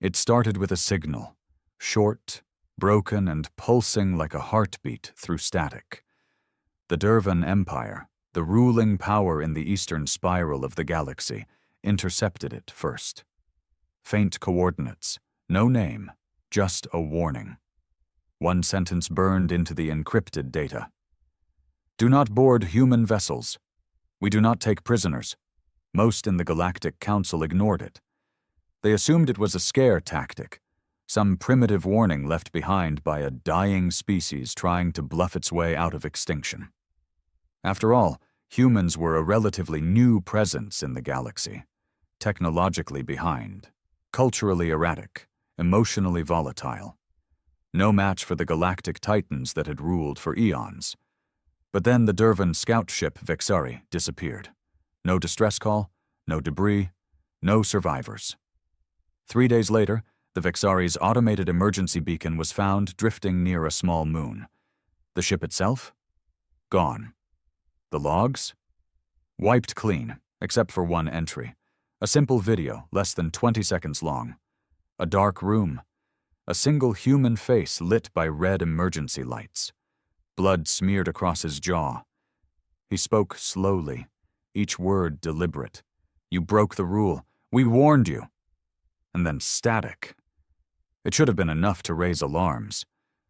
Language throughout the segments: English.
It started with a signal, short, broken, and pulsing like a heartbeat through static. The Dervan Empire, the ruling power in the eastern spiral of the galaxy, intercepted it first. Faint coordinates, no name, just a warning. One sentence burned into the encrypted data. Do not board human vessels. We do not take prisoners. Most in the Galactic Council ignored it. They assumed it was a scare tactic, some primitive warning left behind by a dying species trying to bluff its way out of extinction. After all, humans were a relatively new presence in the galaxy, technologically behind, culturally erratic, emotionally volatile. No match for the galactic titans that had ruled for eons. But then the Dervan scout ship Vexari disappeared. No distress call, no debris, no survivors. 3 days later, the Vexari's automated emergency beacon was found drifting near a small moon. The ship itself? Gone. The logs? Wiped clean, except for one entry. A simple video, less than 20 seconds long. A dark room. A single human face lit by red emergency lights. Blood smeared across his jaw. He spoke slowly, each word deliberate. You broke the rule. We warned you. And then static. It should have been enough to raise alarms.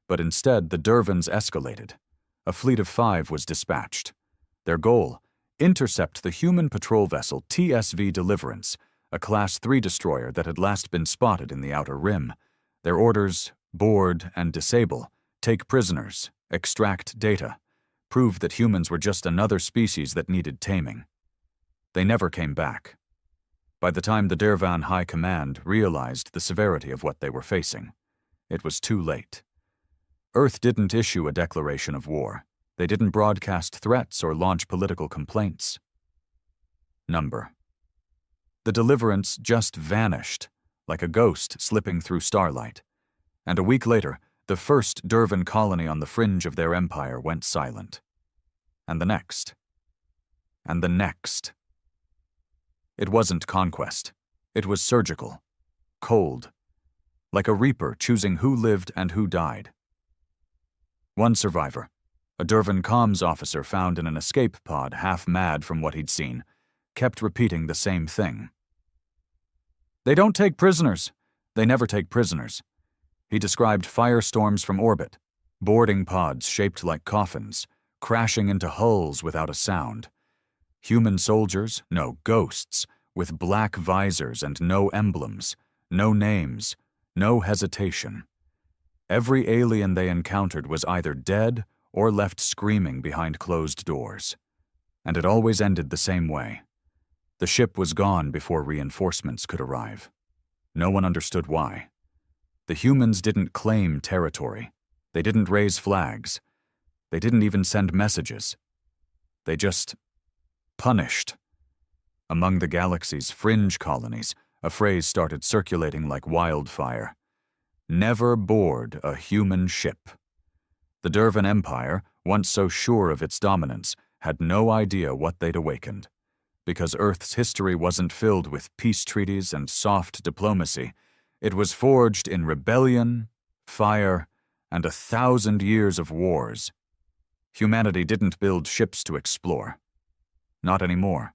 But instead, the Dervans escalated. A fleet of 5 was dispatched. Their goal, intercept the human patrol vessel TSV Deliverance, a Class 3 destroyer that had last been spotted in the Outer Rim. Their orders, board and disable, take prisoners, extract data, prove that humans were just another species that needed taming. They never came back. By the time the Dervan High Command realized the severity of what they were facing, it was too late. Earth didn't issue a declaration of war. They didn't broadcast threats or launch political complaints. Number. The Deliverance just vanished, like a ghost slipping through starlight. And a week later, the first Dervan colony on the fringe of their empire went silent. And the next. And the next. It wasn't conquest. It was surgical. Cold. Like a reaper choosing who lived and who died. One survivor, a Dervan comms officer found in an escape pod half mad from what he'd seen, kept repeating the same thing. They don't take prisoners. They never take prisoners. He described firestorms from orbit, boarding pods shaped like coffins, crashing into hulls without a sound. Human soldiers, no, ghosts, with black visors and no emblems, no names, no hesitation. Every alien they encountered was either dead or left screaming behind closed doors. And it always ended the same way. The ship was gone before reinforcements could arrive. No one understood why. The humans didn't claim territory. They didn't raise flags. They didn't even send messages. They just punished. Among the galaxy's fringe colonies, a phrase started circulating like wildfire. Never board a human ship. The Dervan Empire, once so sure of its dominance, had no idea what they'd awakened. Because Earth's history wasn't filled with peace treaties and soft diplomacy, it was forged in rebellion, fire, and 1,000 years of wars. Humanity didn't build ships to explore. Not anymore.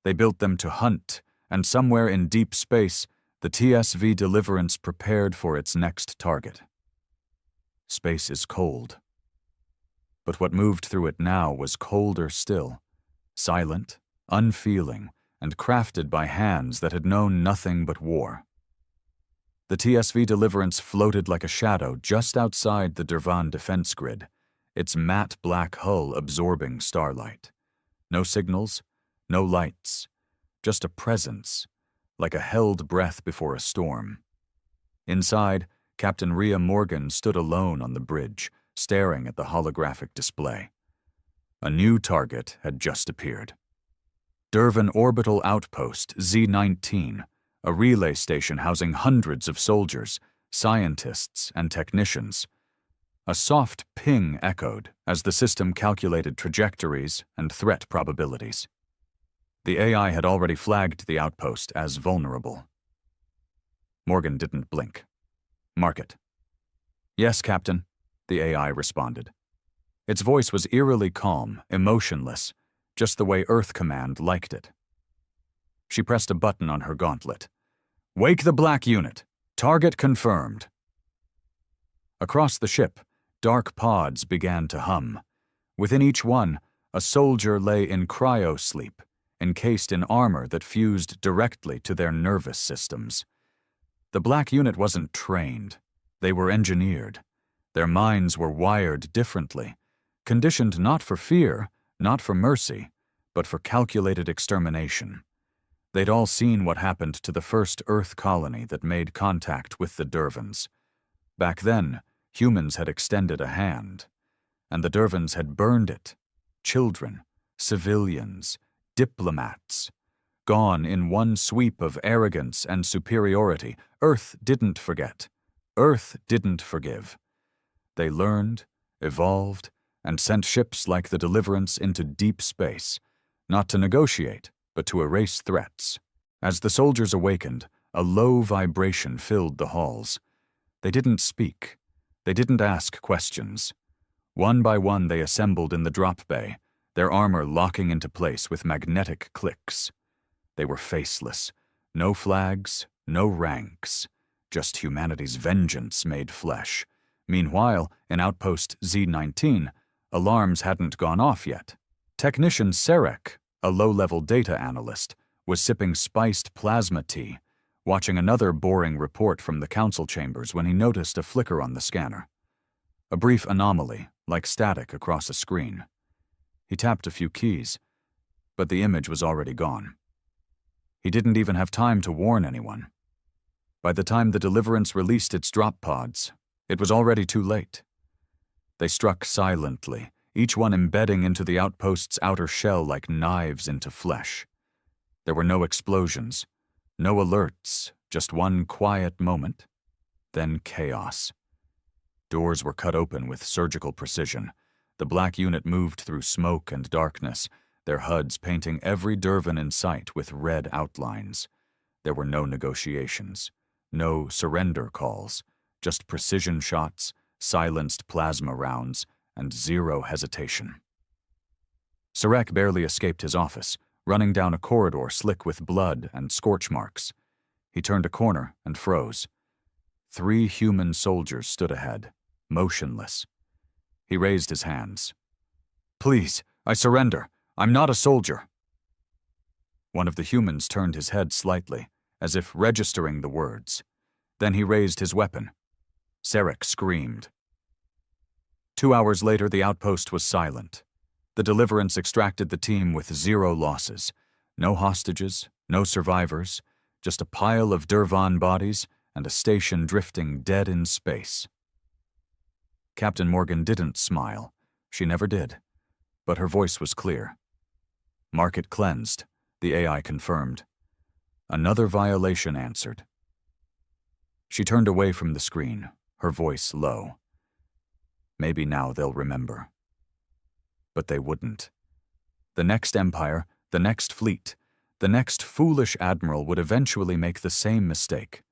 They built them to hunt, and somewhere in deep space, the TSV Deliverance prepared for its next target. Space is cold. But what moved through it now was colder still, silent, unfeeling, and crafted by hands that had known nothing but war. The TSV Deliverance floated like a shadow just outside the Dervan defense grid, its matte black hull absorbing starlight. No signals, no lights, just a presence, like a held breath before a storm. Inside, Captain Rhea Morgan stood alone on the bridge, staring at the holographic display. A new target had just appeared. Dervan Orbital Outpost Z-19, a relay station housing hundreds of soldiers, scientists, and technicians. A soft ping echoed as the system calculated trajectories and threat probabilities. The AI had already flagged the outpost as vulnerable. Morgan didn't blink. "Mark it." "Yes, Captain," the AI responded. Its voice was eerily calm, emotionless, just the way Earth Command liked it. She pressed a button on her gauntlet. "Wake the Black Unit. Target confirmed." Across the ship, dark pods began to hum. Within each one, a soldier lay in cryo-sleep, encased in armor that fused directly to their nervous systems. The Black Unit wasn't trained. They were engineered. Their minds were wired differently, conditioned not for fear, not for mercy, but for calculated extermination. They'd all seen what happened to the first Earth colony that made contact with the Dervans. Back then, humans had extended a hand, and the Dervans had burned it. Children, civilians, diplomats, gone in one sweep of arrogance and superiority. Earth didn't forget. Earth didn't forgive. They learned, evolved, and sent ships like the Deliverance into deep space, not to negotiate, but to erase threats. As the soldiers awakened, a low vibration filled the halls. They didn't speak. They didn't ask questions. One by one they assembled in the drop bay, their armor locking into place with magnetic clicks. They were faceless. No flags, no ranks. Just humanity's vengeance made flesh. Meanwhile, in Outpost Z-19, alarms hadn't gone off yet. Technician Sarek, a low-level data analyst, was sipping spiced plasma tea, watching another boring report from the council chambers when he noticed a flicker on the scanner. A brief anomaly, like static across a screen. He tapped a few keys, but the image was already gone. He didn't even have time to warn anyone. By the time the Deliverance released its drop pods, it was already too late. They struck silently, each one embedding into the outpost's outer shell like knives into flesh. There were no explosions, no alerts, just one quiet moment, then chaos. Doors were cut open with surgical precision. The Black Unit moved through smoke and darkness, their HUDs painting every Dervan in sight with red outlines. There were no negotiations, no surrender calls, just precision shots, silenced plasma rounds, and zero hesitation. Sarek barely escaped his office, running down a corridor slick with blood and scorch marks. He turned a corner and froze. 3 human soldiers stood ahead, motionless. He raised his hands. "Please, I surrender. I'm not a soldier." One of the humans turned his head slightly, as if registering the words. Then he raised his weapon. Sarek screamed. 2 hours later, the outpost was silent. The Deliverance extracted the team with 0 losses. No hostages, no survivors, just a pile of Dervan bodies and a station drifting dead in space. Captain Morgan didn't smile. She never did. But her voice was clear. "Market cleansed," the AI confirmed. Another violation answered. She turned away from the screen, her voice low. Maybe now they'll remember. But they wouldn't. The next empire, the next fleet, the next foolish admiral would eventually make the same mistake.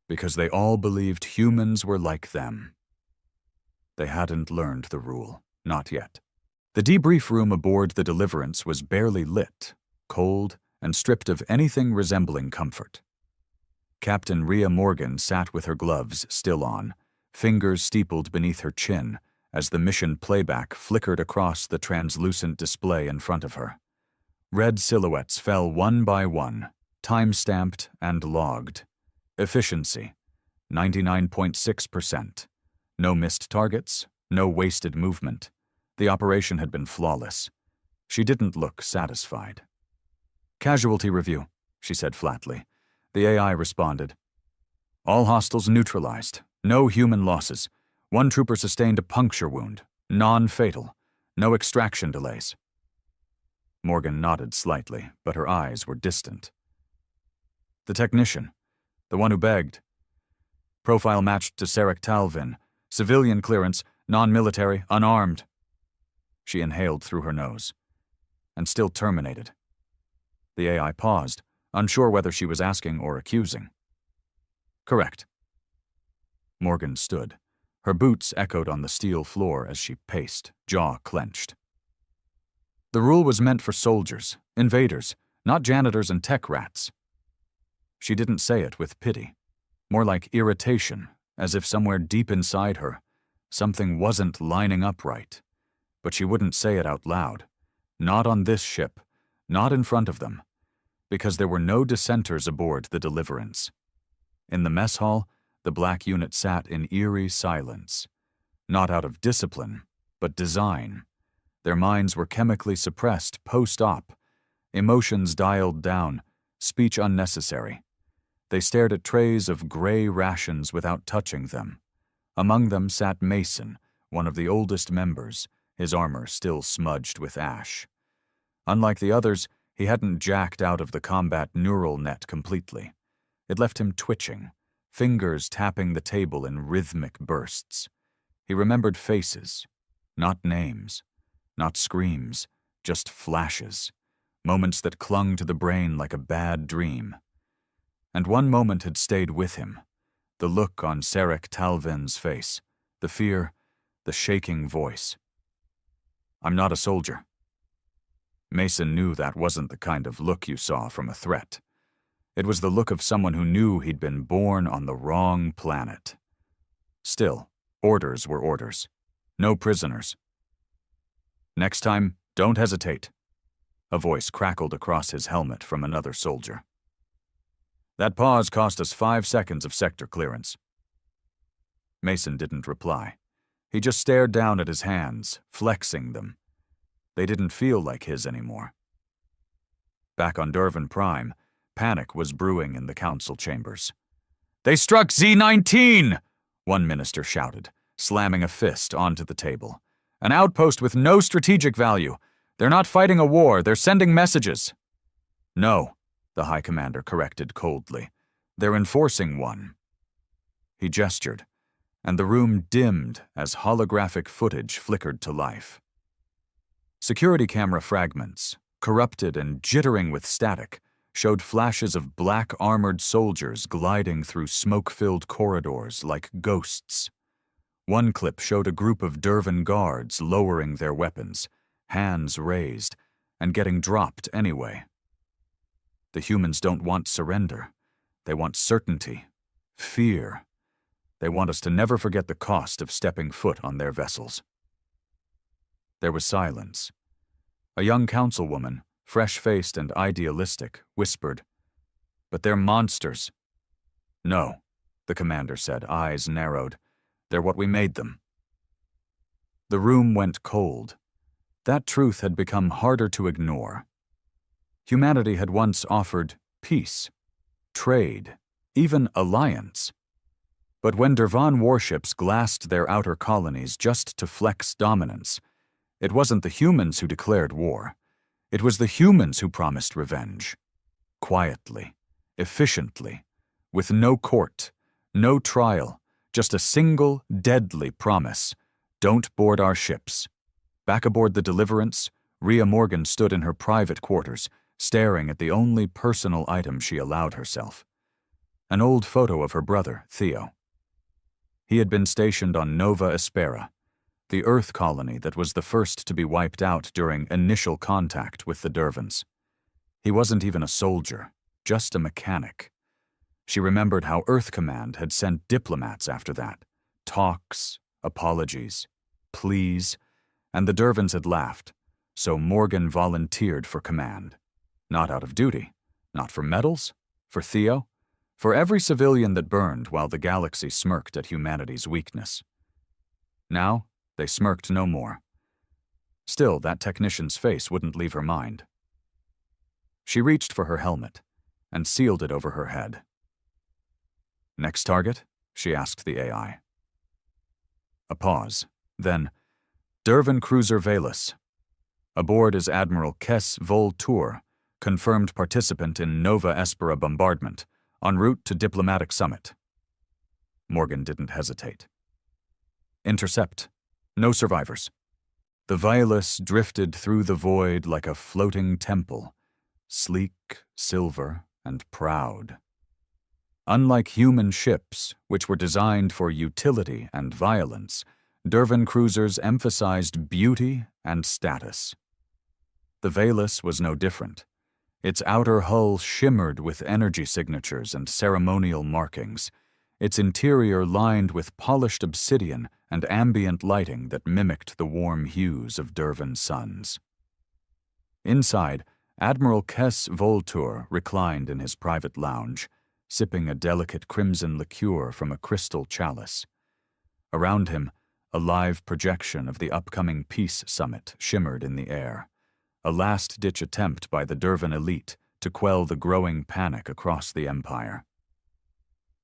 Because they all believed humans were like them. They hadn't learned the rule, not yet. The debrief room aboard the Deliverance was barely lit, cold, and stripped of anything resembling comfort. Captain Rhea Morgan sat with her gloves still on, fingers steepled beneath her chin, as the mission playback flickered across the translucent display in front of her. Red silhouettes fell one by one, time-stamped and logged. Efficiency, 99.6%. No missed targets, no wasted movement. The operation had been flawless. She didn't look satisfied. "Casualty review," she said flatly. The AI responded. "All hostiles neutralized. No human losses. 1 trooper sustained a puncture wound. Non-fatal. No extraction delays." Morgan nodded slightly, but her eyes were distant. "The technician. The one who begged. Profile matched to Sarek Talvin. Civilian clearance, non-military, unarmed." She inhaled through her nose. "And still terminated." The AI paused, unsure whether she was asking or accusing. Correct. Morgan stood. Her boots echoed on the steel floor as she paced, jaw clenched. The rule was meant for soldiers, invaders, not janitors and tech rats. She didn't say it with pity, more like irritation, as if somewhere deep inside her, something wasn't lining up right. But she wouldn't say it out loud. Not on this ship, not in front of them, because there were no dissenters aboard the Deliverance. In the mess hall, the black unit sat in eerie silence, not out of discipline, but design. Their minds were chemically suppressed post-op, emotions dialed down, speech unnecessary. They stared at trays of gray rations without touching them. Among them sat Mason, one of the oldest members, his armor still smudged with ash. Unlike the others, he hadn't jacked out of the combat neural net completely. It left him twitching, fingers tapping the table in rhythmic bursts. He remembered faces, not names, not screams, just flashes, moments that clung to the brain like a bad dream. And one moment had stayed with him, the look on Sarek Talvin's face, the fear, the shaking voice. "I'm not a soldier." Mason knew that wasn't the kind of look you saw from a threat. It was the look of someone who knew he'd been born on the wrong planet. Still, orders were orders. No prisoners. "Next time, don't hesitate." A voice crackled across his helmet from another soldier. "That pause cost us 5 seconds of sector clearance." Mason didn't reply. He just stared down at his hands, flexing them. They didn't feel like his anymore. Back on Dervan Prime, panic was brewing in the council chambers. "They struck Z-19!" one minister shouted, slamming a fist onto the table. "An outpost with no strategic value. They're not fighting a war, they're sending messages." "No," the High Commander corrected coldly. "They're enforcing one." He gestured, and the room dimmed as holographic footage flickered to life. Security camera fragments, corrupted and jittering with static, showed flashes of black armored soldiers gliding through smoke-filled corridors like ghosts. One clip showed a group of Dervan guards lowering their weapons, hands raised, and getting dropped anyway. The humans don't want surrender. They want certainty, fear. They want us to never forget the cost of stepping foot on their vessels. There was silence. A young councilwoman, fresh-faced and idealistic, whispered, "But they're monsters." "No," the commander said, eyes narrowed. "They're what we made them." The room went cold. That truth had become harder to ignore. Humanity had once offered peace, trade, even alliance. But when Dervan warships glassed their outer colonies just to flex dominance, it wasn't the humans who declared war. It was the humans who promised revenge. Quietly, efficiently, with no court, no trial, just a single deadly promise: don't board our ships. Back aboard the Deliverance, Rhea Morgan stood in her private quarters, staring at the only personal item she allowed herself. An old photo of her brother, Theo. He had been stationed on Nova Espera, the Earth colony that was the first to be wiped out during initial contact with the Dervans. He wasn't even a soldier, just a mechanic. She remembered how Earth Command had sent diplomats after that. Talks, apologies, pleas, and the Dervans had laughed, so Morgan volunteered for command. Not out of duty, not for medals, for Theo, for every civilian that burned while the galaxy smirked at humanity's weakness. Now, they smirked no more. Still, that technician's face wouldn't leave her mind. She reached for her helmet and sealed it over her head. "Next target?" she asked the AI. A pause, then, "Dervan Cruiser Valus. Aboard is Admiral Kes Voltour, confirmed participant in Nova Espera bombardment, en route to diplomatic summit." Morgan didn't hesitate. "Intercept. No survivors." The Valus drifted through the void like a floating temple, sleek, silver, and proud. Unlike human ships, which were designed for utility and violence, Dervan cruisers emphasized beauty and status. The Valus was no different. Its outer hull shimmered with energy signatures and ceremonial markings, its interior lined with polished obsidian and ambient lighting that mimicked the warm hues of Dervan suns. Inside, Admiral Kes Voltur reclined in his private lounge, sipping a delicate crimson liqueur from a crystal chalice. Around him, a live projection of the upcoming Peace Summit shimmered in the air, a last-ditch attempt by the Dervan elite to quell the growing panic across the Empire.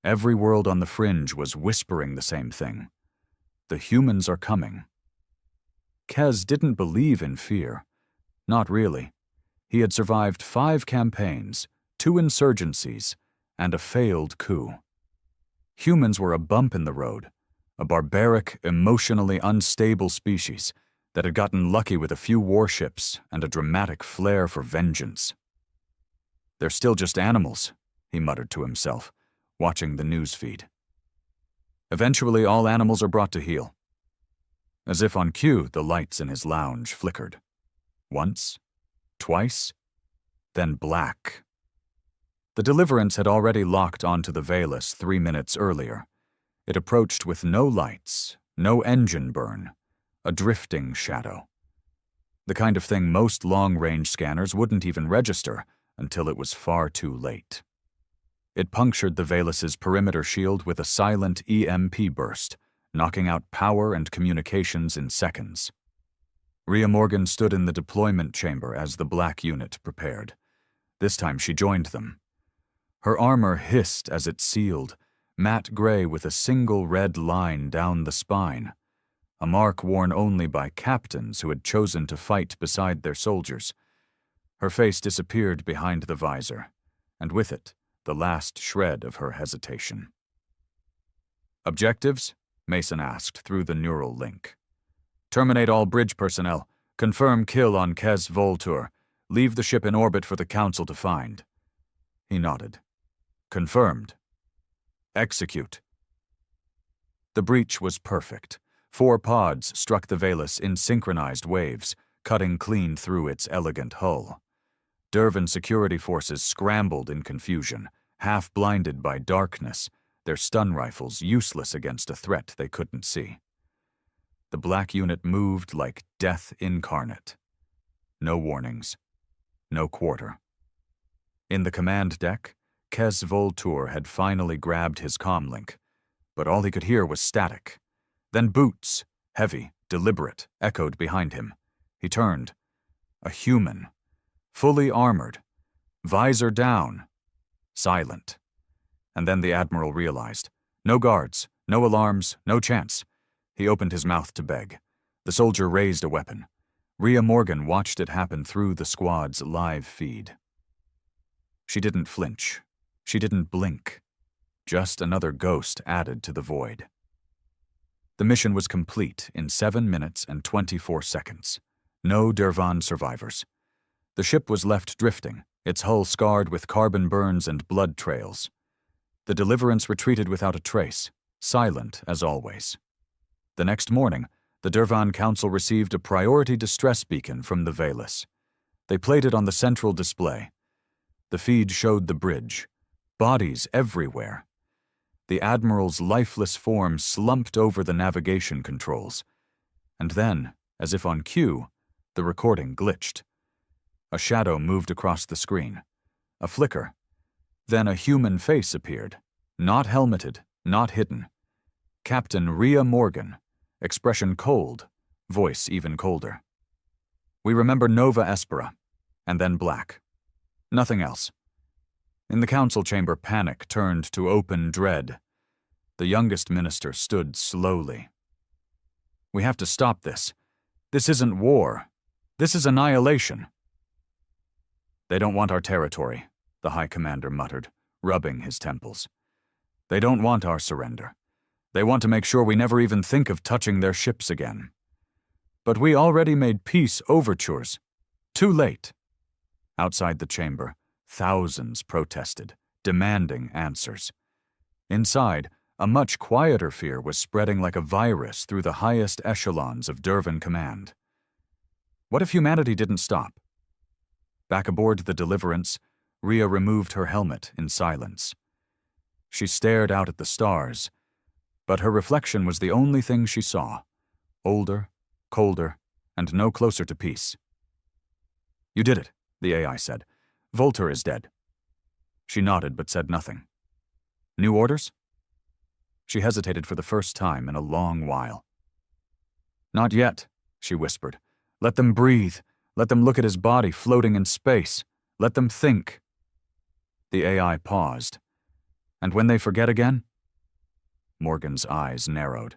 Every world on the fringe was whispering the same thing. The humans are coming. Kes didn't believe in fear. Not really. He had survived 5 campaigns, 2 insurgencies, and a failed coup. Humans were a bump in the road, a barbaric, emotionally unstable species that had gotten lucky with a few warships and a dramatic flair for vengeance. "They're still just animals," he muttered to himself, watching the news feed. "Eventually, all animals are brought to heel." As if on cue, the lights in his lounge flickered. Once, twice, then black. The Deliverance had already locked onto the Valus 3 minutes earlier. It approached with no lights, no engine burn, a drifting shadow. The kind of thing most long-range scanners wouldn't even register until it was far too late. It punctured the Valus's perimeter shield with a silent EMP burst, knocking out power and communications in seconds. Rhea Morgan stood in the deployment chamber as the black unit prepared. This time she joined them. Her armor hissed as it sealed, matte gray with a single red line down the spine, a mark worn only by captains who had chosen to fight beside their soldiers. Her face disappeared behind the visor, and with it, the last shred of her hesitation. "Objectives?" Mason asked through the neural link. "Terminate all bridge personnel. Confirm kill on Kes Voltur. Leave the ship in orbit for the Council to find." He nodded. "Confirmed. Execute." The breach was perfect. 4 pods struck the Valus in synchronized waves, cutting clean through its elegant hull. Dervan security forces scrambled in confusion, half blinded by darkness, their stun rifles useless against a threat they couldn't see. The black unit moved like death incarnate. No warnings. No quarter. In the command deck, Kes Voltur had finally grabbed his comlink, but all he could hear was static. Then boots, heavy, deliberate, echoed behind him. He turned. A human. Fully armored. Visor down. Silent. And then the Admiral realized. No guards, no alarms, no chance. He opened his mouth to beg. The soldier raised a weapon. Rhea Morgan watched it happen through the squad's live feed. She didn't flinch. She didn't blink. Just another ghost added to the void. The mission was complete in 7 minutes and 24 seconds. No Dervan survivors. The ship was left drifting, its hull scarred with carbon burns and blood trails. The Deliverance retreated without a trace, silent as always. The next morning, the Dervan Council received a priority distress beacon from the Valus. They played it on the central display. The feed showed the bridge. Bodies everywhere. The Admiral's lifeless form slumped over the navigation controls. And then, as if on cue, the recording glitched. A shadow moved across the screen. A flicker. Then a human face appeared. Not helmeted, not hidden. Captain Rhea Morgan. Expression cold, voice even colder. "We remember Nova Espera, and then black. Nothing else." In the council chamber, panic turned to open dread. The youngest minister stood slowly. "We have to stop this. This isn't war. This is annihilation." "They don't want our territory," the High Commander muttered, rubbing his temples. "They don't want our surrender. They want to make sure we never even think of touching their ships again. But we already made peace overtures. Too late." Outside the chamber, thousands protested, demanding answers. Inside, a much quieter fear was spreading like a virus through the highest echelons of Dervan Command. What if humanity didn't stop? Back aboard the Deliverance, Rhea removed her helmet in silence. She stared out at the stars, but her reflection was the only thing she saw. Older, colder, and no closer to peace. "You did it," the AI said. "Volter is dead." She nodded but said nothing. "New orders?" She hesitated for the first time in a long while. "Not yet," she whispered. "Let them breathe. Let them look at his body floating in space. Let them think." The AI paused. "And when they forget again?" Morgan's eyes narrowed.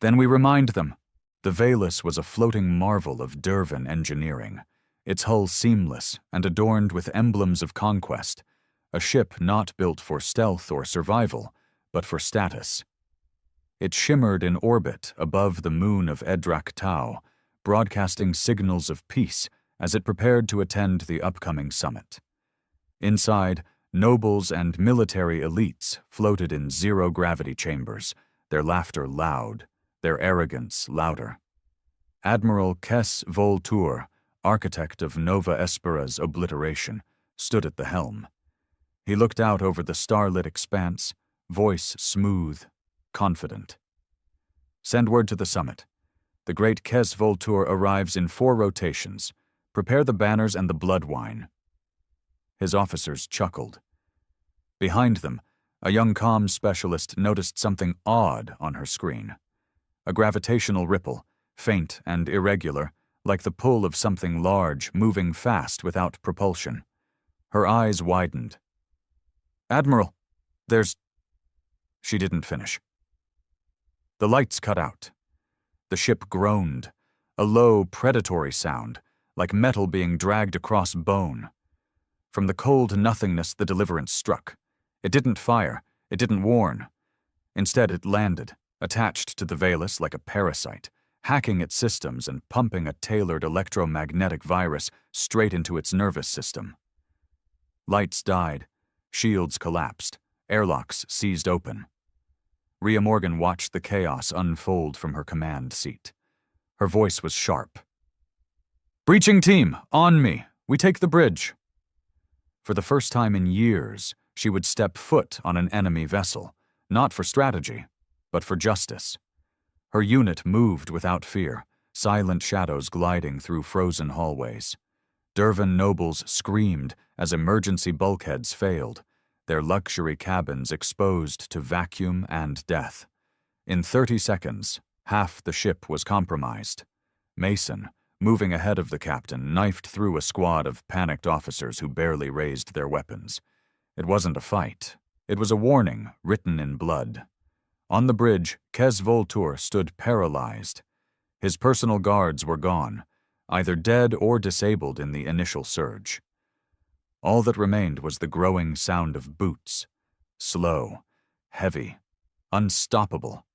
"Then we remind them." The Valus was a floating marvel of Dervan engineering, its hull seamless and adorned with emblems of conquest, a ship not built for stealth or survival, but for status. It shimmered in orbit above the moon of Edrak Tau, broadcasting signals of peace as it prepared to attend the upcoming summit. Inside, nobles and military elites floated in zero-gravity chambers, their laughter loud, their arrogance louder. Admiral Kes Voltur, architect of Nova Espera's obliteration, stood at the helm. He looked out over the starlit expanse, voice smooth, confident. "Send word to the summit. The great Kes Voltur arrives in 4 rotations. Prepare the banners and the blood wine." His officers chuckled. Behind them, a young comms specialist noticed something odd on her screen. A gravitational ripple, faint and irregular, like the pull of something large moving fast without propulsion. Her eyes widened. "Admiral, there's—" She didn't finish. The lights cut out. The ship groaned, a low, predatory sound, like metal being dragged across bone. From the cold nothingness the Deliverance struck. It didn't fire, it didn't warn. Instead it landed, attached to the Valus like a parasite, hacking its systems and pumping a tailored electromagnetic virus straight into its nervous system. Lights died, shields collapsed, airlocks seized open. Rhea Morgan watched the chaos unfold from her command seat. Her voice was sharp. "Breaching team, on me! We take the bridge!" For the first time in years, she would step foot on an enemy vessel, not for strategy, but for justice. Her unit moved without fear, silent shadows gliding through frozen hallways. Dervan nobles screamed as emergency bulkheads failed, their luxury cabins exposed to vacuum and death. In 30 seconds, half the ship was compromised. Mason, moving ahead of the captain, knifed through a squad of panicked officers who barely raised their weapons. It wasn't a fight. It was a warning written in blood. On the bridge, Kes Voltur stood paralyzed. His personal guards were gone, either dead or disabled in the initial surge. All that remained was the growing sound of boots. Slow, heavy, unstoppable.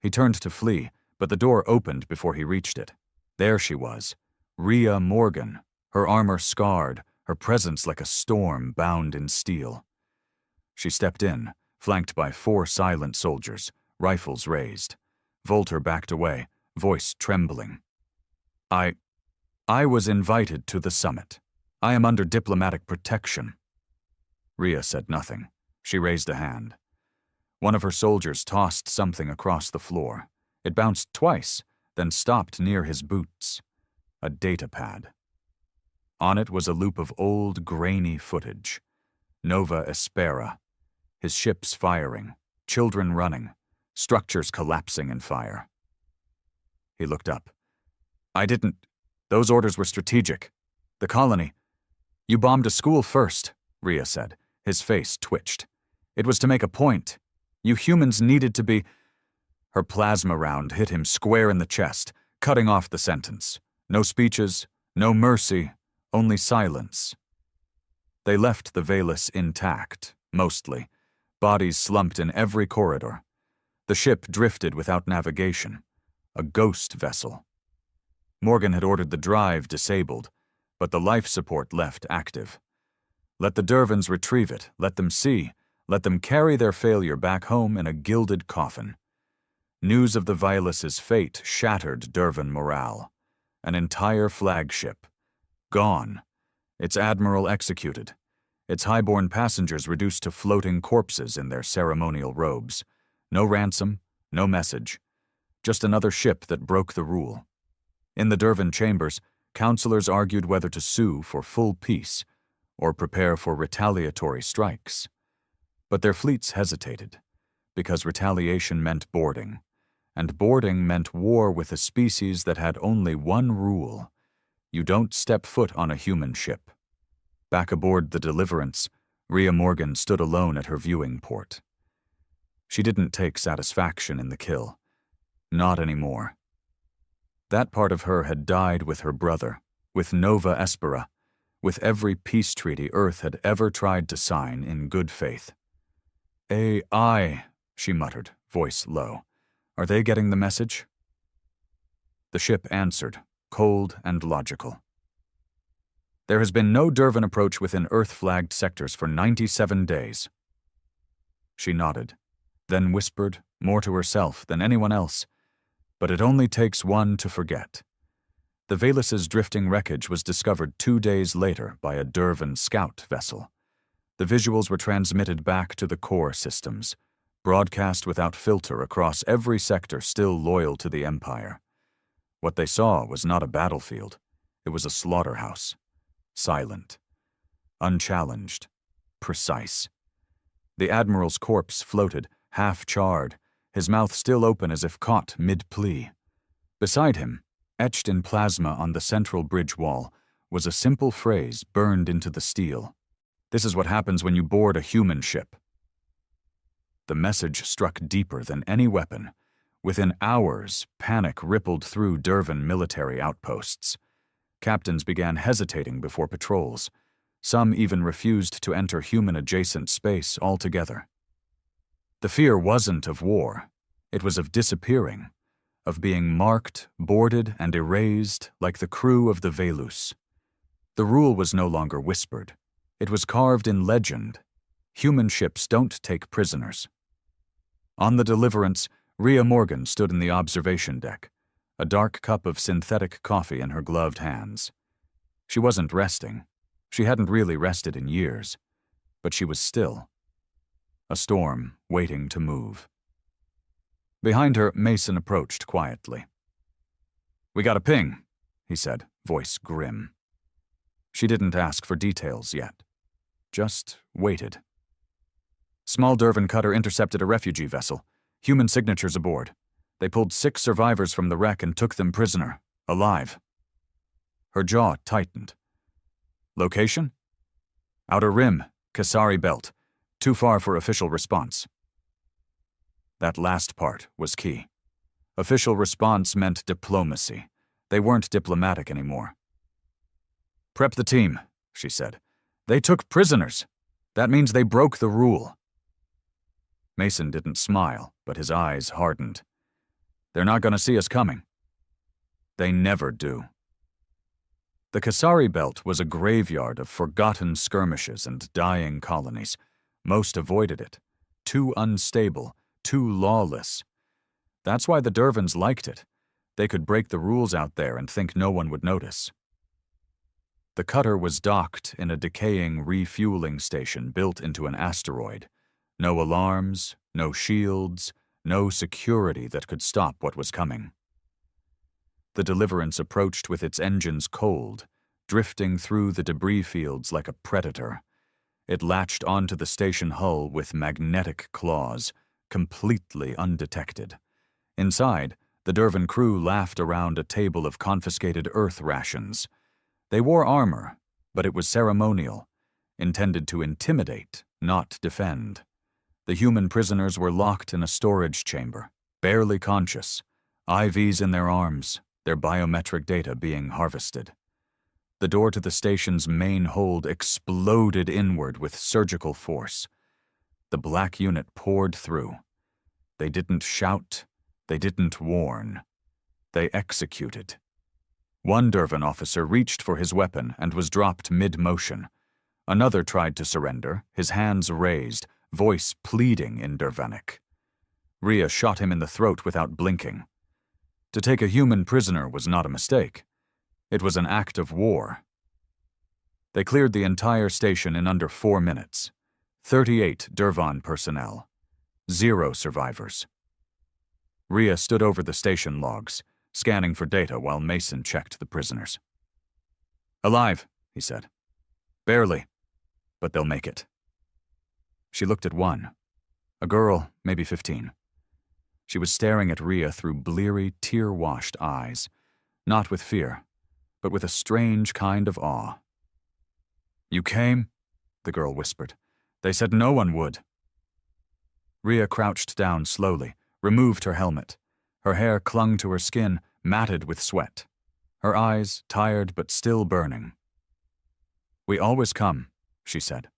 He turned to flee, but the door opened before he reached it. There she was, Rhea Morgan, her armor scarred, her presence like a storm bound in steel. She stepped in, flanked by 4 silent soldiers, rifles raised. Volter backed away, voice trembling. I was invited to the summit. I am under diplomatic protection." Rhea said nothing. She raised a hand. One of her soldiers tossed something across the floor. It bounced twice, then stopped near his boots. A data pad. On it was a loop of old, grainy footage. Nova Espera. His ships firing, children running, structures collapsing in fire. He looked up. Those orders were strategic. The colony. You bombed a school first, Rhea said. His face twitched. It was to make a point. You humans needed to be... Her plasma round hit him square in the chest, cutting off the sentence. No speeches, no mercy, only silence. They left the Valus intact, mostly. Bodies slumped in every corridor. The ship drifted without navigation. A ghost vessel. Morgan had ordered the drive disabled, but the life support left active. Let the Dervans retrieve it, let them see, let them carry their failure back home in a gilded coffin. News of the Vilus's fate shattered Dervan morale. An entire flagship. Gone. Its admiral executed. Its highborn passengers reduced to floating corpses in their ceremonial robes. No ransom, no message. Just another ship that broke the rule. In the Dervan chambers, counselors argued whether to sue for full peace or prepare for retaliatory strikes. But their fleets hesitated, because retaliation meant boarding, and boarding meant war with a species that had only one rule: you don't step foot on a human ship. Back aboard the Deliverance, Rhea Morgan stood alone at her viewing port. She didn't take satisfaction in the kill. Not anymore. That part of her had died with her brother, with Nova Espera, with every peace treaty Earth had ever tried to sign in good faith. AI, she muttered, voice low. Are they getting the message? The ship answered, cold and logical. There has been no Dervan approach within Earth-flagged sectors for 97 days. She nodded, then whispered, more to herself than anyone else, but it only takes one to forget. The Valus's drifting wreckage was discovered 2 days later by a Dervan scout vessel. The visuals were transmitted back to the core systems, broadcast without filter across every sector still loyal to the Empire. What they saw was not a battlefield. It was a slaughterhouse. Silent. Unchallenged. Precise. The Admiral's corpse floated, half-charred, his mouth still open as if caught mid-plea. Beside him, etched in plasma on the central bridge wall, was a simple phrase burned into the steel. This is what happens when you board a human ship. The message struck deeper than any weapon. Within hours, panic rippled through Dervan military outposts. Captains began hesitating before patrols. Some even refused to enter human-adjacent space altogether. The fear wasn't of war. It was of disappearing, of being marked, boarded, and erased like the crew of the Velus. The rule was no longer whispered. It was carved in legend. Human ships don't take prisoners. On the Deliverance, Rhea Morgan stood in the observation deck, a dark cup of synthetic coffee in her gloved hands. She wasn't resting. She hadn't really rested in years, but she was still. A storm waiting to move. Behind her, Mason approached quietly. "We got a ping," he said, voice grim. She didn't ask for details yet. Just waited. Small Dervan cutter intercepted a refugee vessel. Human signatures aboard. They pulled 6 survivors from the wreck and took them prisoner, alive. Her jaw tightened. Location? Outer Rim, Kasari Belt. Too far for official response. That last part was key. Official response meant diplomacy. They weren't diplomatic anymore. "Prep the team," she said. "They took prisoners. That means they broke the rule." Mason didn't smile, but his eyes hardened. "They're not going to see us coming." They never do. The Kasari Belt was a graveyard of forgotten skirmishes and dying colonies. Most avoided it. Too unstable, too lawless. That's why the Dervans liked it. They could break the rules out there and think no one would notice. The cutter was docked in a decaying refueling station built into an asteroid. No alarms, no shields, no security that could stop what was coming. The Deliverance approached with its engines cold, drifting through the debris fields like a predator. It latched onto the station hull with magnetic claws, completely undetected. Inside, the Dervan crew laughed around a table of confiscated Earth rations. They wore armor, but it was ceremonial, intended to intimidate, not defend. The human prisoners were locked in a storage chamber, barely conscious, IVs in their arms, their biometric data being harvested. The door to the station's main hold exploded inward with surgical force. The black unit poured through. They didn't shout, they didn't warn. They executed. One Dervan officer reached for his weapon and was dropped mid-motion. Another tried to surrender, his hands raised, voice pleading in Dervanic. Rhea shot him in the throat without blinking. To take a human prisoner was not a mistake. It was an act of war. They cleared the entire station in under 4 minutes. 38 Dervan personnel. 0 survivors. Rhea stood over the station logs, scanning for data while Mason checked the prisoners. "Alive," he said. "Barely, but they'll make it." She looked at one. A girl, maybe 15. She was staring at Rhea through bleary, tear-washed eyes, not with fear, but with a strange kind of awe. "You came?" the girl whispered. "They said no one would." Rhea crouched down slowly, removed her helmet. Her hair clung to her skin, matted with sweat. Her eyes, tired but still burning. "We always come," she said.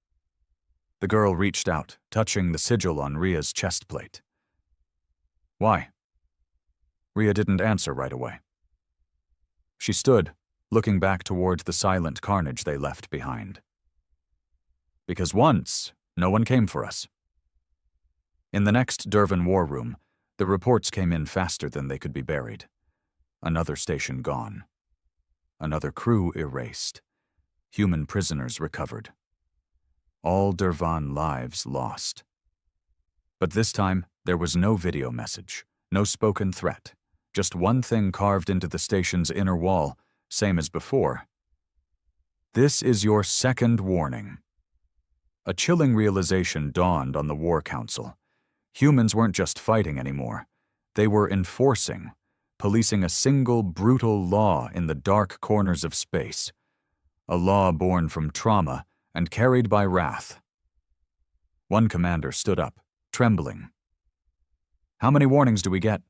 The girl reached out, touching the sigil on Rhea's chest plate. "Why?" Rhea didn't answer right away. She stood, looking back toward the silent carnage they left behind. "Because once, no one came for us." In the next Dervan war room, the reports came in faster than they could be buried. Another station gone. Another crew erased. Human prisoners recovered. All Dervan lives lost. But this time, there was no video message, no spoken threat, just one thing carved into the station's inner wall, same as before. "This is your second warning." A chilling realization dawned on the War Council. Humans weren't just fighting anymore. They were enforcing, policing a single brutal law in the dark corners of space. A law born from trauma and carried by wrath. One commander stood up, trembling. "How many warnings do we get?"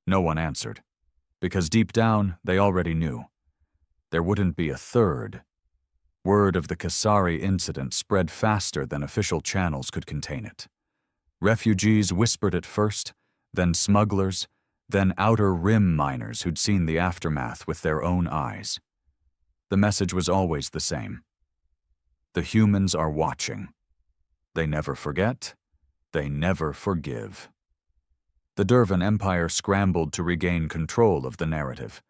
No one answered, because deep down they already knew. There wouldn't be a third. Word of the Kasari incident spread faster than official channels could contain it. Refugees whispered it first, then smugglers, then Outer Rim miners who'd seen the aftermath with their own eyes. The message was always the same. The humans are watching. They never forget. They never forgive. The Dervan Empire scrambled to regain control of the narrative.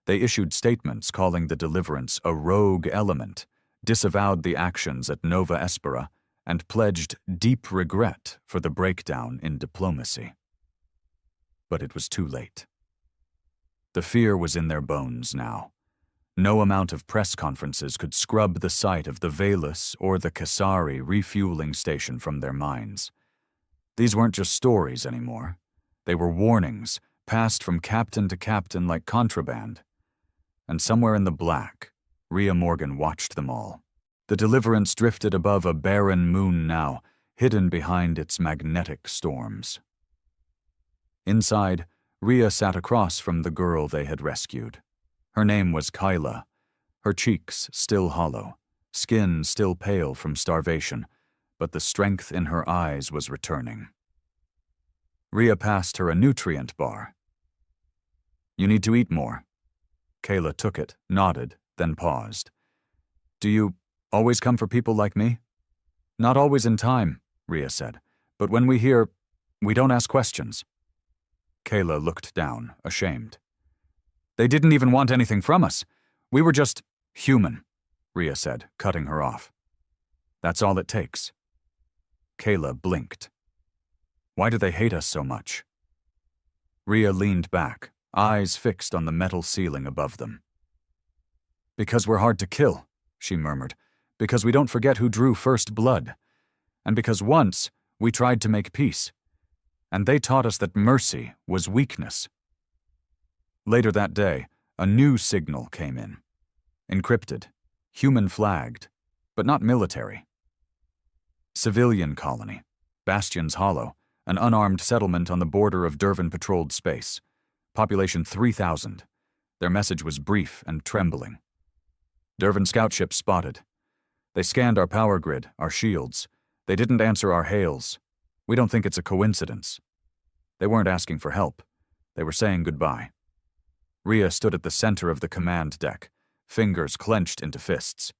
They issued statements calling the deliverance a rogue element, disavowed the actions at Nova Espera, and pledged deep regret for the breakdown in diplomacy. But it was too late. The fear was in their bones now. No amount of press conferences could scrub the sight of the Velas or the Kasari refueling station from their minds. These weren't just stories anymore. They were warnings, passed from captain to captain like contraband. And somewhere in the black, Rhea Morgan watched them all. The deliverance drifted above a barren moon now, hidden behind its magnetic storms. Inside, Rhea sat across from the girl they had rescued. Her name was Kyla, her cheeks still hollow, skin still pale from starvation, but the strength in her eyes was returning. Rhea passed her a nutrient bar. "You need to eat more." Kayla took it, nodded, then paused. "Do you always come for people like me?" "Not always in time," Rhea said, "but when we hear, we don't ask questions." Kayla looked down, ashamed. "They didn't even want anything from us. We were just human," Rhea said, cutting her off. "That's all it takes." Kayla blinked. Why do they hate us so much? Rhea leaned back, eyes fixed on the metal ceiling above them. "Because we're hard to kill," she murmured. "Because we don't forget who drew first blood. And because once we tried to make peace. And they taught us that mercy was weakness." Later that day, a new signal came in. Encrypted, human-flagged, but not military. Civilian colony, Bastion's Hollow, an unarmed settlement on the border of Dervan-patrolled space. Population 3,000. Their message was brief and trembling. "Dervan scout ships spotted. They scanned our power grid, our shields. They didn't answer our hails. We don't think it's a coincidence." They weren't asking for help. They were saying goodbye. Rhea stood at the center of the command deck, fingers clenched into fists.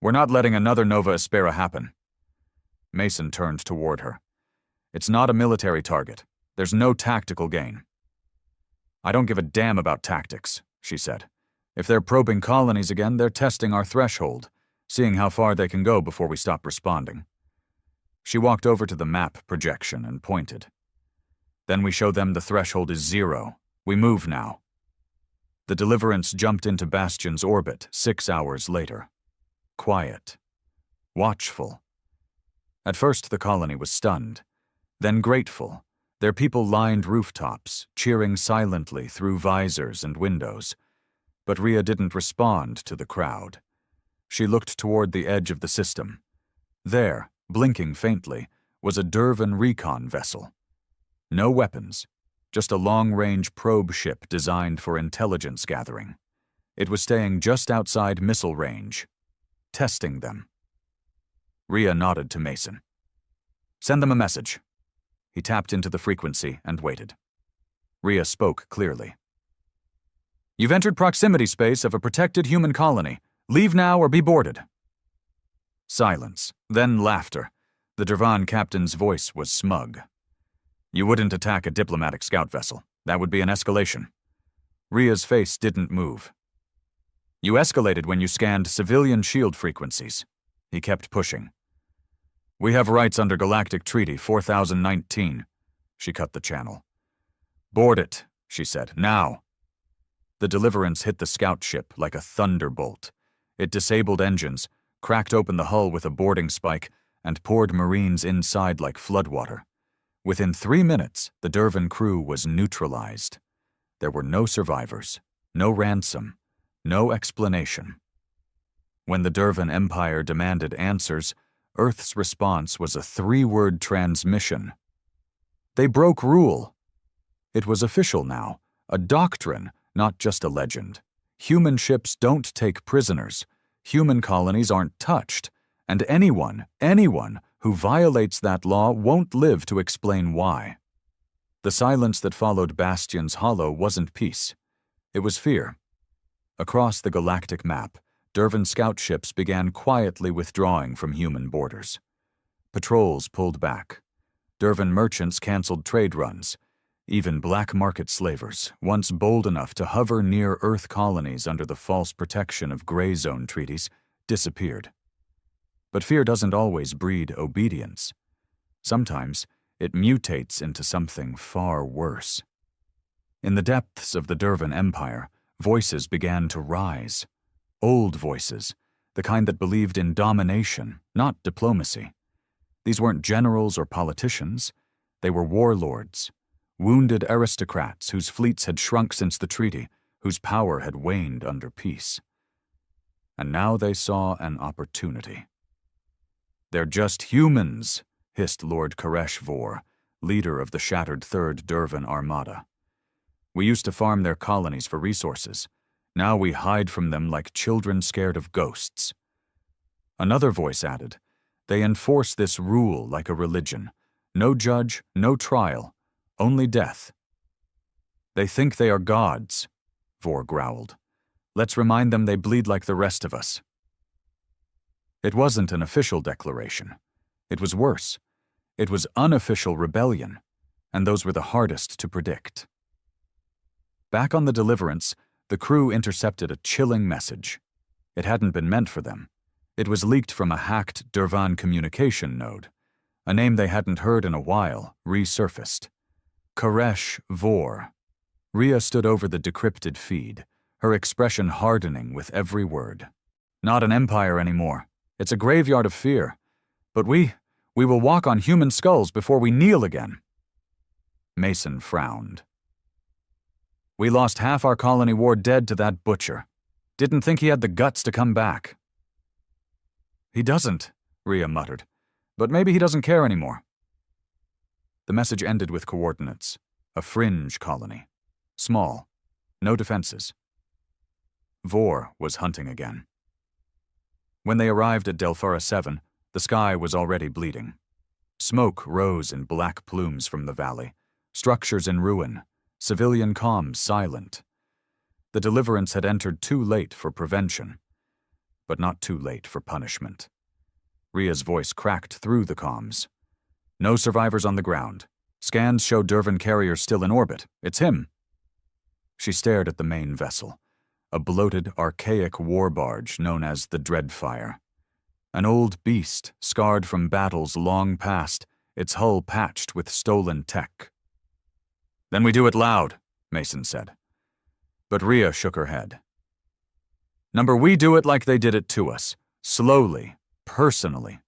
"We're not letting another Nova Espera happen. Mason turned toward her. "It's not a military target. There's no tactical gain." "I don't give a damn about tactics," she said. "If they're probing colonies again, they're testing our threshold, seeing how far they can go before we stop responding." She walked over to the map projection and pointed. "Then we show them the threshold is 0. We move now." The Deliverance jumped into Bastion's orbit 6 hours later. Quiet. Watchful. At first the colony was stunned, then grateful. Their people lined rooftops, cheering silently through visors and windows. But Rhea didn't respond to the crowd. She looked toward the edge of the system. There, blinking faintly, was a Dervan recon vessel. No weapons, just a long-range probe ship designed for intelligence gathering. It was staying just outside missile range, testing them. Rhea nodded to Mason. "Send them a message." He tapped into the frequency and waited. Rhea spoke clearly. "You've entered proximity space of a protected human colony. Leave now or be boarded." Silence, then laughter. The Dervan captain's voice was smug. "You wouldn't attack a diplomatic scout vessel. That would be an escalation." Rhea's face didn't move. "You escalated when you scanned civilian shield frequencies." He kept pushing. "We have rights under Galactic Treaty 4019. She cut the channel. "Board it," she said. "Now." The Deliverance hit the scout ship like a thunderbolt. It disabled engines, cracked open the hull with a boarding spike, and poured Marines inside like floodwater. Within 3 minutes, the Dervan crew was neutralized. There were no survivors, no ransom, no explanation. When the Dervan Empire demanded answers, Earth's response was a 3-word transmission. They broke rule. It was official now, a doctrine, not just a legend. Human ships don't take prisoners. Human colonies aren't touched. And anyone who violates that law won't live to explain why. The silence that followed Bastion's hollow wasn't peace. It was fear. Across the galactic map, Dervan scout ships began quietly withdrawing from human borders. Patrols pulled back. Dervan merchants canceled trade runs. Even black market slavers, once bold enough to hover near Earth colonies under the false protection of gray zone treaties, disappeared. But fear doesn't always breed obedience. Sometimes it mutates into something far worse. In the depths of the Dervan Empire, voices began to rise. Old voices, the kind that believed in domination, not diplomacy. These weren't generals or politicians. They were warlords, wounded aristocrats whose fleets had shrunk since the treaty, whose power had waned under peace. And now they saw an opportunity. "They're just humans," hissed Lord HFY War, leader of the shattered 3rd Dervan Armada. "We used to farm their colonies for resources. Now we hide from them like children scared of ghosts." Another voice added, "They enforce this rule like a religion. No judge, no trial, only death." "They think they are gods," Vor growled. "Let's remind them they bleed like the rest of us." It wasn't an official declaration. It was worse. It was unofficial rebellion, and those were the hardest to predict. Back on the Deliverance, the crew intercepted a chilling message. It hadn't been meant for them. It was leaked from a hacked Dervan communication node. A name they hadn't heard in a while resurfaced. HFY War. Rhea stood over the decrypted feed, her expression hardening with every word. "Not an empire anymore. It's a graveyard of fear. But we will walk on human skulls before we kneel again." Mason frowned. "We lost half our colony war dead to that butcher. Didn't think he had the guts to come back." "He doesn't," Rhea muttered. "But maybe he doesn't care anymore." The message ended with coordinates. A fringe colony. Small. No defenses. Vor was hunting again. When they arrived at Delphara 7, the sky was already bleeding. Smoke rose in black plumes from the valley, structures in ruin, civilian comms silent. The Deliverance had entered too late for prevention, but not too late for punishment. Ria's voice cracked through the comms. "No survivors on the ground. Scans show Dervan carriers still in orbit. It's him." She stared at the main vessel, a bloated, archaic war barge known as the Dreadfire. An old beast, scarred from battles long past, its hull patched with stolen tech. "Then we do it loud," Mason said. But Ria shook her head. "Number, we do it like they did it to us. Slowly, personally.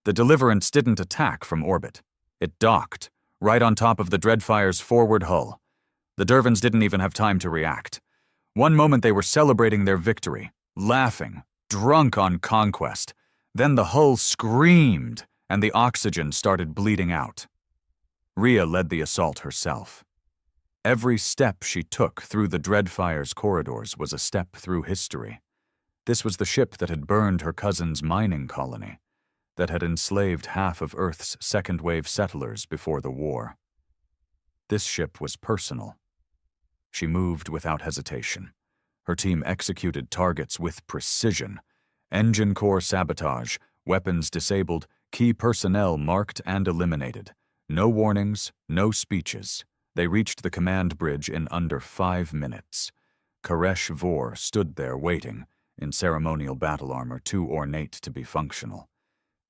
The Deliverance didn't attack from orbit. It docked, right on top of the Dreadfire's forward hull. The Dervans didn't even have time to react. One moment they were celebrating their victory, laughing, drunk on conquest. Then the hull screamed, and the oxygen started bleeding out. Ria led the assault herself. Every step she took through the Dreadfire's corridors was a step through history. This was the ship that had burned her cousin's mining colony, that had enslaved half of Earth's second-wave settlers before the war. This ship was personal. She moved without hesitation. Her team executed targets with precision. Engine core sabotage, weapons disabled, key personnel marked and eliminated. No warnings, no speeches. They reached the command bridge in under 5 minutes. Koresh Vor stood there waiting, in ceremonial battle armor too ornate to be functional.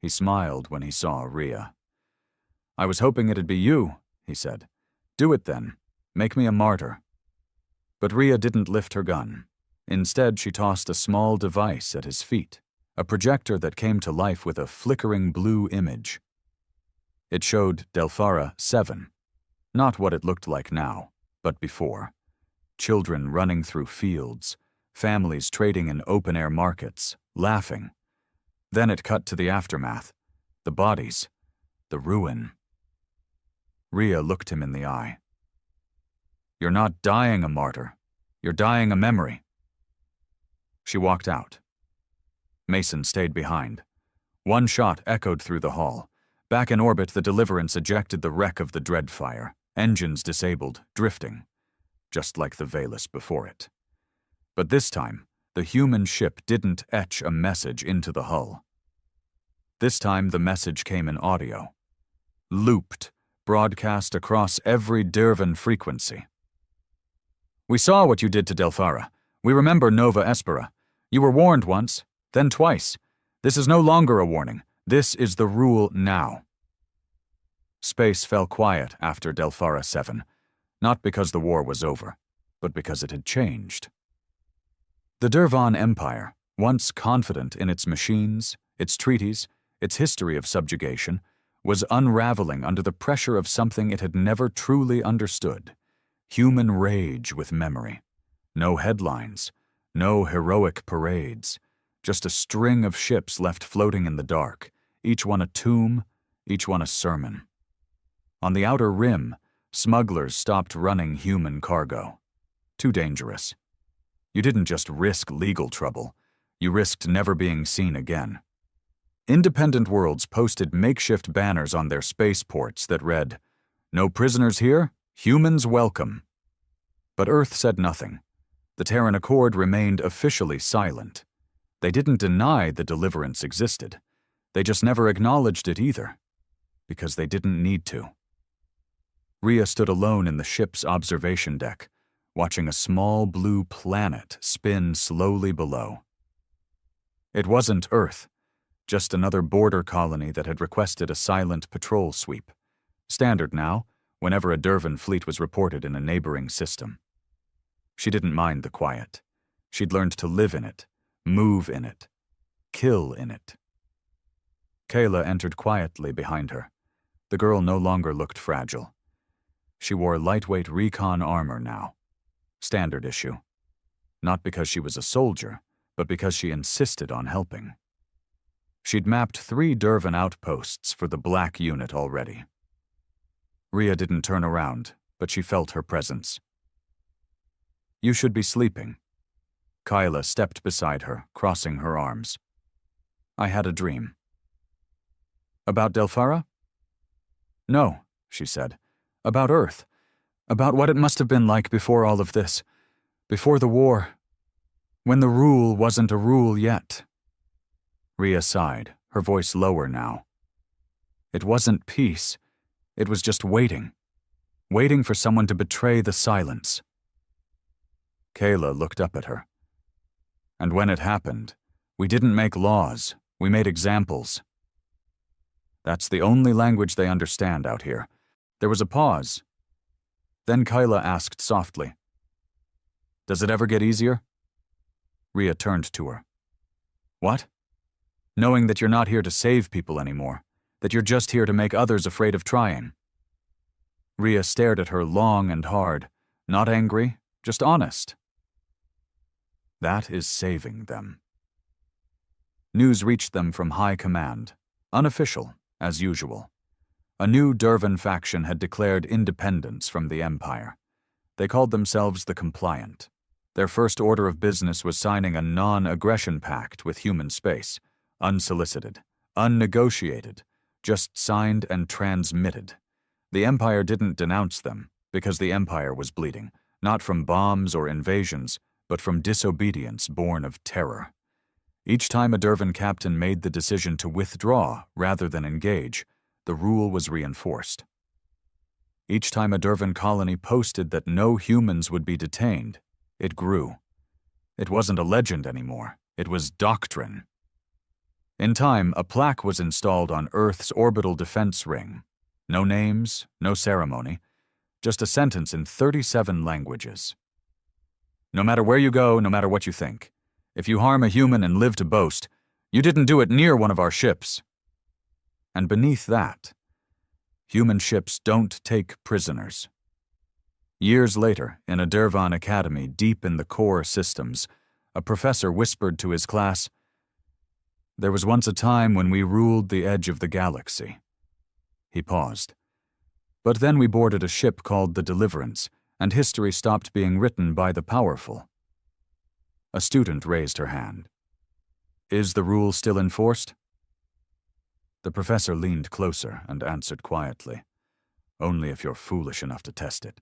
He smiled when he saw Ria. "I was hoping it'd be you," he said. "Do it then. Make me a martyr." But Ria didn't lift her gun. Instead, she tossed a small device at his feet, a projector that came to life with a flickering blue image. It showed Delphara 7. Not what it looked like now, but before. Children running through fields, families trading in open-air markets, laughing. Then it cut to the aftermath, the bodies, the ruin. Ria looked him in the eye. "You're not dying a martyr. You're dying a memory." She walked out. Mason stayed behind. One shot echoed through the hall. Back in orbit, the Deliverance ejected the wreck of the Dreadfire, engines disabled, drifting, just like the Valus before it. But this time, the human ship didn't etch a message into the hull. This time, the message came in audio. Looped, broadcast across every Dervan frequency. "We saw what you did to Delphara. We remember Nova Espera. You were warned once, then twice. This is no longer a warning. This is the rule now." Space fell quiet after Delphara 7, not because the war was over, but because it had changed. The Dervan Empire, once confident in its machines, its treaties, its history of subjugation, was unraveling under the pressure of something it had never truly understood: human rage with memory. No headlines, no heroic parades, just a string of ships left floating in the dark, each one a tomb, each one a sermon. On the outer rim, smugglers stopped running human cargo. Too dangerous. You didn't just risk legal trouble, you risked never being seen again. Independent worlds posted makeshift banners on their spaceports that read, "No prisoners here, humans welcome." But Earth said nothing. The Terran Accord remained officially silent. They didn't deny the Deliverance existed. They just never acknowledged it either, because they didn't need to. Ria stood alone in the ship's observation deck, watching a small blue planet spin slowly below. It wasn't Earth, just another border colony that had requested a silent patrol sweep. Standard now, whenever a Dervan fleet was reported in a neighboring system. She didn't mind the quiet. She'd learned to live in it, move in it, kill in it. Kayla entered quietly behind her. The girl no longer looked fragile. She wore lightweight recon armor now. Standard issue. Not because she was a soldier, but because she insisted on helping. She'd mapped 3 Dervan outposts for the Black Unit already. Ria didn't turn around, but she felt her presence. "You should be sleeping." Kyla stepped beside her, crossing her arms. "I had a dream." "About Delphara?" "No," she said. "About Earth. About what it must have been like before all of this. Before the war. When the rule wasn't a rule yet." Ria sighed, her voice lower now. It wasn't peace. It was just waiting. Waiting for someone to betray the silence. Kayla looked up at her. And when it happened, we didn't make laws, we made examples. That's the only language they understand out here. There was a pause. Then Kyla asked softly, "Does it ever get easier?" Rhea turned to her. "What?" "Knowing that you're not here to save people anymore, that you're just here to make others afraid of trying." Rhea stared at her long and hard, not angry, just honest. That is saving them. News reached them from high command, unofficial, as usual. A new Dervan faction had declared independence from the Empire. They called themselves the Compliant. Their first order of business was signing a non-aggression pact with human space, unsolicited, unnegotiated, just signed and transmitted. The Empire didn't denounce them, because the Empire was bleeding, not from bombs or invasions, but from disobedience born of terror. Each time a Dervan captain made the decision to withdraw rather than engage, the rule was reinforced. Each time a Dervan colony posted that no humans would be detained, it grew. It wasn't a legend anymore, it was doctrine. In time, a plaque was installed on Earth's orbital defense ring. No names, no ceremony, just a sentence in 37 languages. No matter where you go, no matter what you think, if you harm a human and live to boast, you didn't do it near one of our ships. And beneath that, human ships don't take prisoners. Years later, in a Dervan academy deep in the core systems, a professor whispered to his class, "There was once a time when we ruled the edge of the galaxy." He paused. "But then we boarded a ship called the Deliverance, and history stopped being written by the powerful." A student raised her hand. "Is the rule still enforced?" The professor leaned closer and answered quietly, "Only if you're foolish enough to test it."